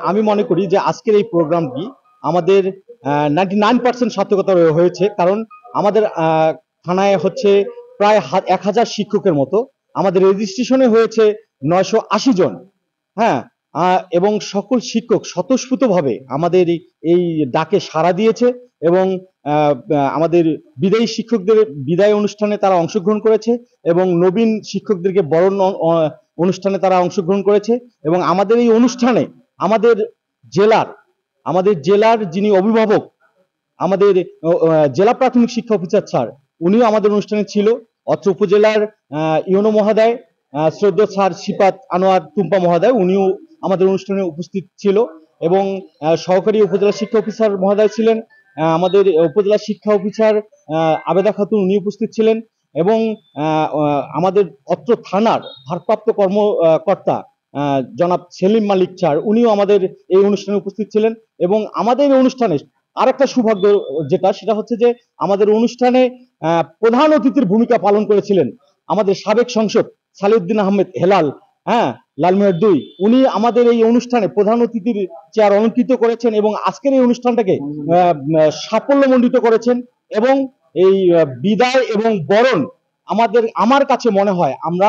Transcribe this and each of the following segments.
আমি মনে করি যে আজকের এই প্রোগ্রামটি আমাদের 99% সার্থকতা হয়েছে। কারণ আমাদের থানায় হচ্ছে প্রায় 1000 শিক্ষকের মতো, আমাদের রেজিস্ট্রেশনে হয়েছে 980 জন। হ্যাঁ, এবং সকল শিক্ষক স্বতঃস্ফূর্তভাবে আমাদের এই ডাকে সাড়া দিয়েছে এবং আমাদের বিদায়ী শিক্ষকদের বিদায় অনুষ্ঠানে তারা অংশগ্রহণ করেছে এবং নবীন শিক্ষকদেরকে বরণ অনুষ্ঠানে তারা অংশগ্রহণ করেছে। এবং আমাদের এই অনুষ্ঠানে আমাদের জেলার আমাদের জেলার যিনি অভিভাবক, আমাদের জেলা প্রাথমিক শিক্ষা অফিসার স্যার, উনিও আমাদের অনুষ্ঠানে ছিল। অত্র উপজেলার ইউনো মহোদয়, শ্রদ্ধেয় স্যার সিপাত আনোয়ার টুম্পা মহোদয়, উনিও আমাদের অনুষ্ঠানে উপস্থিত ছিল। এবং সহকারী উপজেলা শিক্ষা অফিসার মহোদয় ছিলেন, আমাদের উপজেলা শিক্ষা অফিসার আবেদা খাতুন, উনি উপস্থিত ছিলেন। এবং আমাদের অত্র থানার ভারপ্রাপ্ত কর্মকর্তা জনাব সেলিম মালিক স্যার, উনিও আমাদের এই অনুষ্ঠানে উপস্থিত ছিলেন। এবং আমাদের এই অনুষ্ঠানে আরেকটা সৌভাগ্য সেটা হচ্ছে যে আমাদের অনুষ্ঠানে প্রধান অতিথির ভূমিকা পালন করেছিলেন আমাদের সাবেক সংসদ সালিউদ্দিন আহমেদ হেলাল, হ্যাঁ, লালমিয়ার দুই, উনি আমাদের এই অনুষ্ঠানে প্রধান অতিথির চেয়ার অলঙ্কৃত করেছেন এবং আজকের এই অনুষ্ঠানটাকে সাফল্যমণ্ডিত করেছেন। এবং এই বিদায় এবং বরণ আমার কাছে মনে হয় আমরা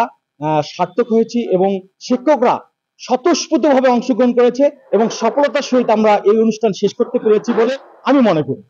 সার্থক হয়েছি এবং শিক্ষকরা স্বতঃস্ফূর্তভাবে অংশগ্রহণ করেছে এবং সফলতার সহিত আমরা এই অনুষ্ঠান শেষ করতে পেরেছি বলে আমি মনে করি।